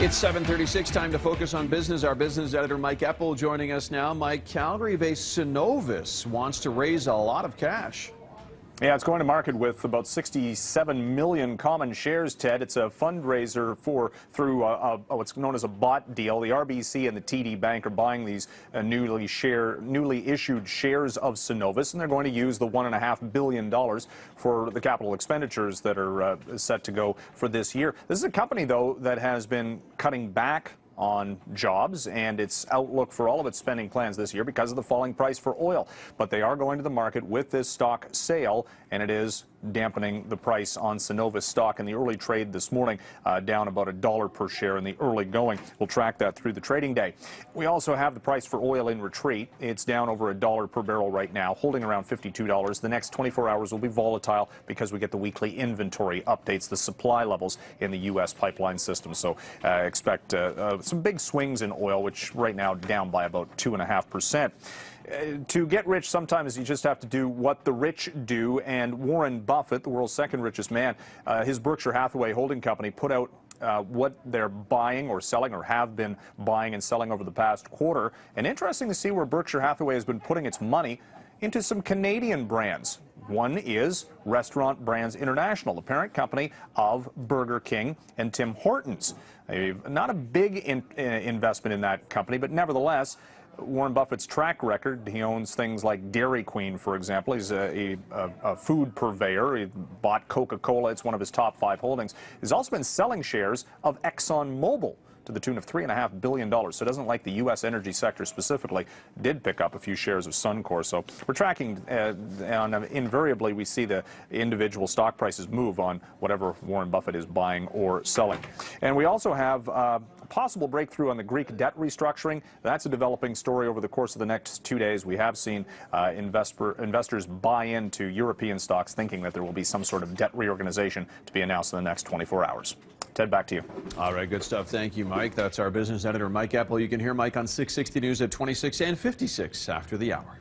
It's 7:36, time to focus on business. Our business editor, Mike Eppel, joining us now. Mike, Calgary-based CityBiz wants to raise a lot of cash. Yeah, it's going to market with about 67 million common shares, Ted. It's a fundraiser through what's known as a bought deal. The RBC and the TD Bank are buying these newly issued shares of CityBiz, and they're going to use the $1.5 billion for the capital expenditures that are set to go for this year. This is a company, though, that has been cutting back on jobs and its outlook for all of its spending plans this year because of the falling price for oil. But they are going to the market with this stock sale, and it is dampening the price on CityBiz stock in the early trade this morning, down about $1 per share in the early going. We'll track that through the trading day. We also have the price for oil in retreat. It's down over $1 per barrel right now, holding around $52. The next 24 hours will be volatile because we get the weekly inventory updates, the supply levels in the U.S. pipeline system. So expect some big swings in oil, which right now down by about 2.5%. To get rich, sometimes you just have to do what the rich do, and Warren Buffett, the world's second richest man, his Berkshire Hathaway holding company put out what they're buying or selling or have been buying and selling over the past quarter. And interesting to see where Berkshire Hathaway has been putting its money into some Canadian brands. One is Restaurant Brands International, the parent company of Burger King and Tim Hortons. Not a big investment in that company, but nevertheless, Warren Buffett's track record, he owns things like Dairy Queen, for example. He's a food purveyor. He bought Coca-Cola. It's one of his top 5 holdings. He's also been selling shares of ExxonMobil to the tune of $3.5 billion. So it doesn't like the U.S. energy sector specifically. Did pick up a few shares of Suncor. So we're tracking, and invariably we see the individual stock prices move on whatever Warren Buffett is buying or selling. And we also have a possible breakthrough on the Greek debt restructuring. That's a developing story over the course of the next 2 days. We have seen investors buy into European stocks, thinking that there will be some sort of debt reorganization to be announced in the next 24 hours. Ted, back to you. All right, good stuff. Thank you, Mike. That's our business editor, Mike Eppel. You can hear Mike on 660 News at 26 and 56 after the hour.